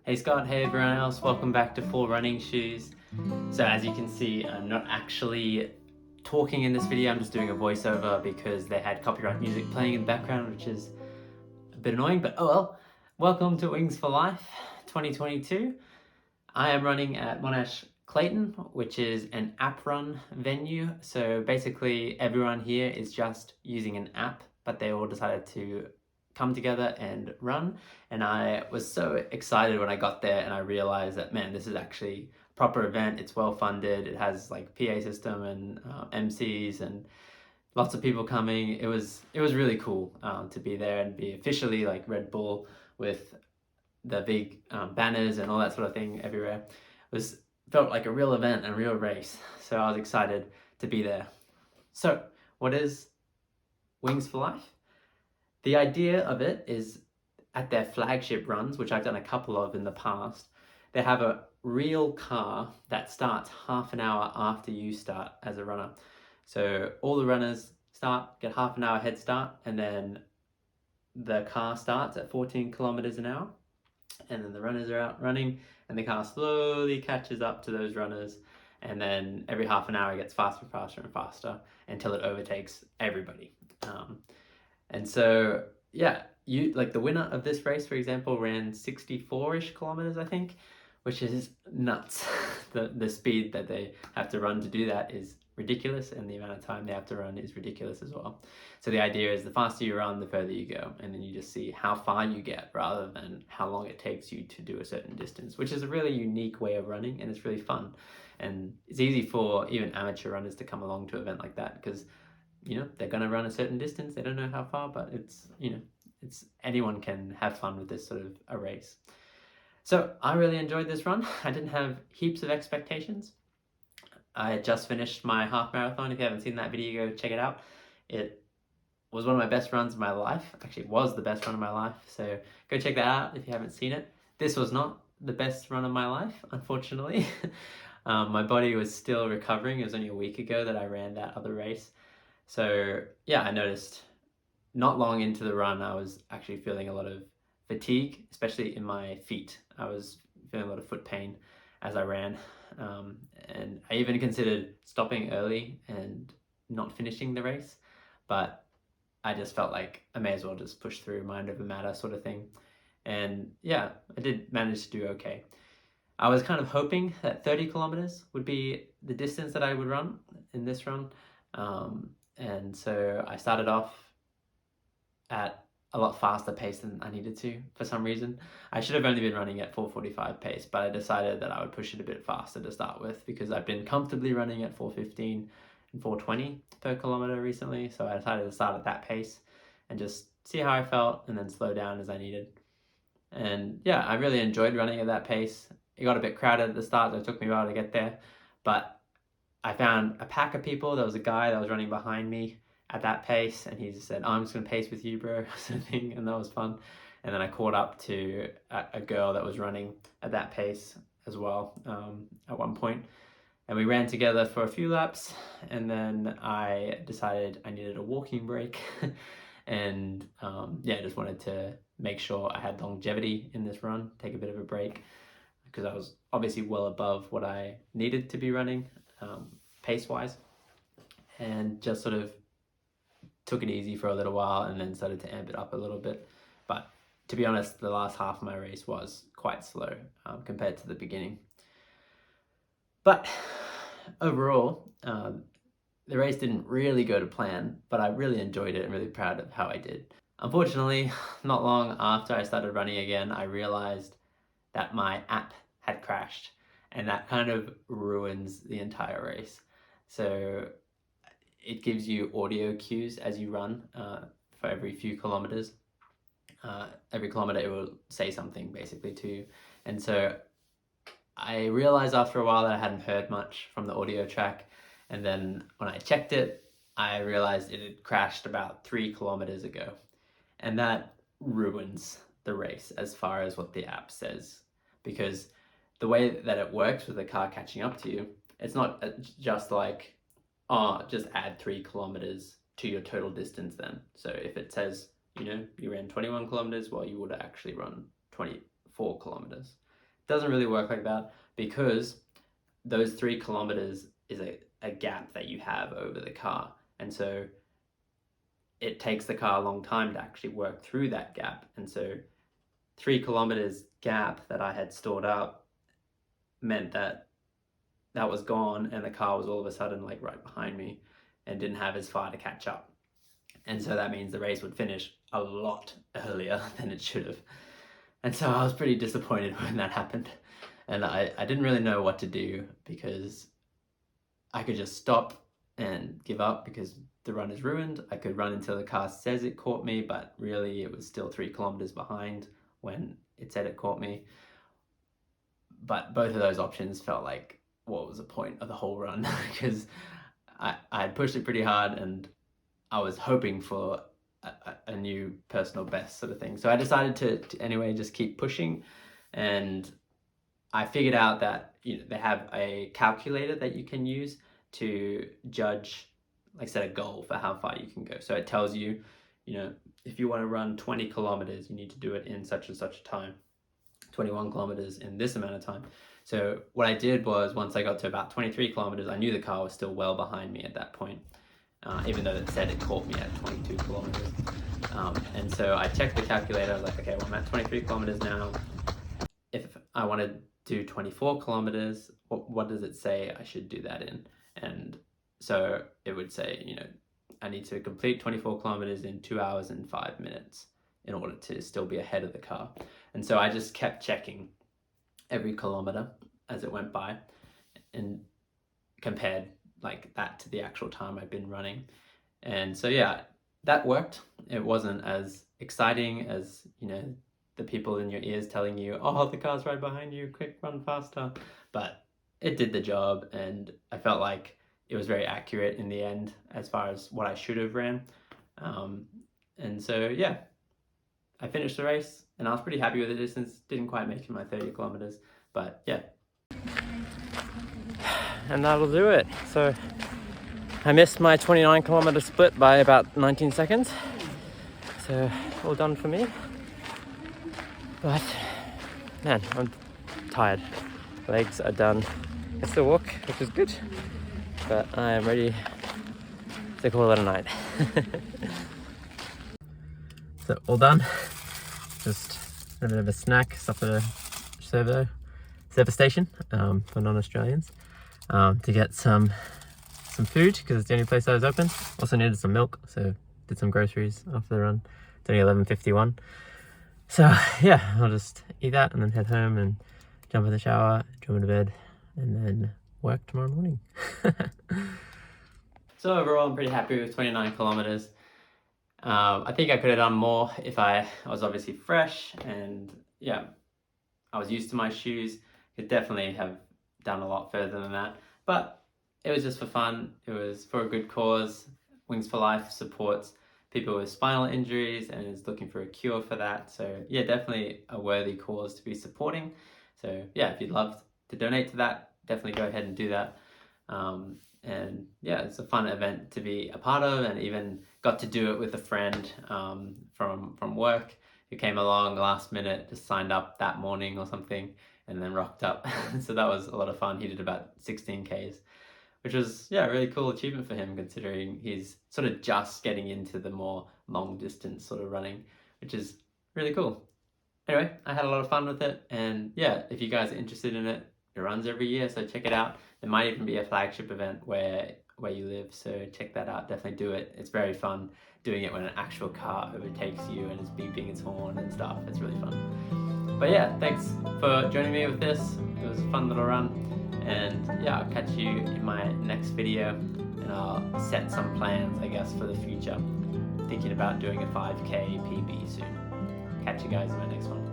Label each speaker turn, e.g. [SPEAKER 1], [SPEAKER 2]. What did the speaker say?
[SPEAKER 1] Hey Scott, hey everyone else, welcome back to 4 Running Shoes. So as you can see, I'm not actually talking in this video, I'm just doing a voiceover because they had copyright music playing in the background, which is a bit annoying, but oh well. Welcome to Wings for Life 2022. I am running at Monash Clayton, which is an app run venue. So basically everyone here is just using an app, but they all decided to come together and run. And I was so excited when I got there and I realized that, man, this is actually a proper event. It's well funded. It has like PA system and MCs and lots of people coming. It was really cool to be there and be officially like Red Bull with the big banners and all that sort of thing everywhere. Was felt like a real event and a real race. So I was excited to be there. So what is Wings for Life? The idea of it is at their flagship runs, which I've done a couple of in the past, they have a real car that starts half an hour after you start as a runner. So all the runners start, get half an hour head start, and then the car starts at 14 kilometers an hour. And then the runners are out running, and the car slowly catches up to those runners. And then every half an hour it gets faster and faster and faster until it overtakes everybody. And so, yeah, you like the winner of this race, for example, ran 64-ish kilometers, I think, which is nuts. The speed that they have to run to do that is ridiculous, and the amount of time they have to run is ridiculous as well. So the idea is the faster you run, the further you go, and then you just see how far you get rather than how long it takes you to do a certain distance, which is a really unique way of running, and it's really fun. And it's easy for even amateur runners to come along to an event like that because they're going to run a certain distance. They don't know how far, but it's anyone can have fun with this sort of a race. So I really enjoyed this run. I didn't have heaps of expectations. I had just finished my half marathon. If you haven't seen that video, go check it out. It was one of my best runs of my life. Actually, it was the best run of my life. So go check that out if you haven't seen it. This was not the best run of my life, unfortunately. My body was still recovering. It was only a week ago that I ran that other race. So yeah, I noticed not long into the run, I was actually feeling a lot of fatigue, especially in my feet. I was feeling a lot of foot pain as I ran. And I even considered stopping early and not finishing the race, but I just felt like I may as well just push through, mind over matter sort of thing. And yeah, I did manage to do okay. I was kind of hoping that 30 kilometers would be the distance that I would run in this run. And so I started off at a lot faster pace than I needed to for some reason. I should have only been running at 4:45 pace, but I decided that I would push it a bit faster to start with because I've been comfortably running at 4:15 and 4:20 per kilometer recently. So I decided to start at that pace and just see how I felt and then slow down as I needed. And yeah, I really enjoyed running at that pace. It got a bit crowded at the start, so it took me a while to get there. But I found a pack of people. There was a guy that was running behind me at that pace, and he just said, "Oh, I'm just gonna pace with you, bro," sort of thing, and that was fun. And then I caught up to a girl that was running at that pace as well at one point, and we ran together for a few laps, and then I decided I needed a walking break, and yeah, just wanted to make sure I had longevity in this run, take a bit of a break, because I was obviously well above what I needed to be running pace-wise, and just sort of took it easy for a little while and then started to amp it up a little bit. But to be honest, the last half of my race was quite slow compared to the beginning. But overall, the race didn't really go to plan, but I really enjoyed it and really proud of how I did. Unfortunately, not long after I started running again, I realized that my app had crashed, and that kind of ruins the entire race. So it gives you audio cues as you run for every few kilometers. Every kilometer it will say something basically to you. And so I realized after a while that I hadn't heard much from the audio track. And then when I checked it, I realized it had crashed about 3 kilometers ago. And that ruins the race as far as what the app says. Because the way that it works with the car catching up to you, it's not just like, oh, just add 3 kilometers to your total distance then. So if it says, you ran 21 kilometers, well, you would actually run 24 kilometers. doesn't really work like that, because those 3 kilometers is a gap that you have over the car. And so it takes the car a long time to actually work through that gap. And so 3 kilometers gap that I had stored up meant that that was gone, and the car was all of a sudden like right behind me and didn't have as far to catch up. And so that means the race would finish a lot earlier than it should have. And so I was pretty disappointed when that happened. And I didn't really know what to do, because I could just stop and give up because the run is ruined. I could run until the car says it caught me, but really it was still 3 kilometers behind when it said it caught me. But both of those options felt like, what was the point of the whole run? Because I had pushed it pretty hard, and I was hoping for a new personal best sort of thing. So I decided to anyway just keep pushing, and I figured out that they have a calculator that you can use to judge, like set a goal for how far you can go. So it tells you, if you want to run 20 kilometers, you need to do it in such and such a time, 21 kilometers in this amount of time. So what I did was, once I got to about 23 kilometers, I knew the car was still well behind me at that point, even though it said it caught me at 22 kilometers. And so I checked the calculator. I was like, okay, well, I'm at 23 kilometers now. If I want to do 24 kilometers, what does it say I should do that in? And so it would say, I need to complete 24 kilometers in 2 hours and 5 minutes in order to still be ahead of the car. And so I just kept checking every kilometer as it went by and compared like that to the actual time I've been running. And so yeah, that worked. It wasn't as exciting as, the people in your ears telling you, oh, the car's right behind you, quick, run faster. But it did the job, and I felt like it was very accurate in the end as far as what I should have ran. And so yeah, I finished the race, and I was pretty happy with the distance. Didn't quite make it my 30 kilometers, but yeah.
[SPEAKER 2] And that'll do it. So I missed my 29 kilometer split by about 19 seconds. So all done for me. But man, I'm tired. Legs are done. I still walk, which is good. But I am ready to call it a night. So all done. Just a bit of a snack, stop at a service station for non-Australians to get some food, because it's the only place I was open. Also needed some milk, so did some groceries after the run. It's only 11:51. So yeah, I'll just eat that and then head home and jump in the shower, jump into bed, and then work tomorrow morning.
[SPEAKER 1] So overall, I'm pretty happy with 29 kilometers. I think I could have done more if I was obviously fresh, and yeah, I was used to my shoes. Could definitely have done a lot further than that, but it was just for fun. It was for a good cause. Wings for Life supports people with spinal injuries and is looking for a cure for that. So yeah, definitely a worthy cause to be supporting. So yeah, if you'd love to donate to that, definitely go ahead and do that. And yeah, it's a fun event to be a part of, and even got to do it with a friend from work who came along last minute, just signed up that morning or something, and then rocked up. So that was a lot of fun. He did about 16 Ks, which was, yeah, a really cool achievement for him, considering he's sort of just getting into the more long distance sort of running, which is really cool. Anyway, I had a lot of fun with it, and yeah, if you guys are interested in it, it runs every year, so check it out. There might even be a flagship event where you live, so check that out. Definitely do it. It's very fun doing it when an actual car overtakes you and is beeping its horn and stuff. It's really fun. But yeah, thanks for joining me with this. It was a fun little run, and yeah, I'll catch you in my next video, and I'll set some plans, I guess, for the future. Thinking about doing a 5K PB soon. Catch you guys in my next one.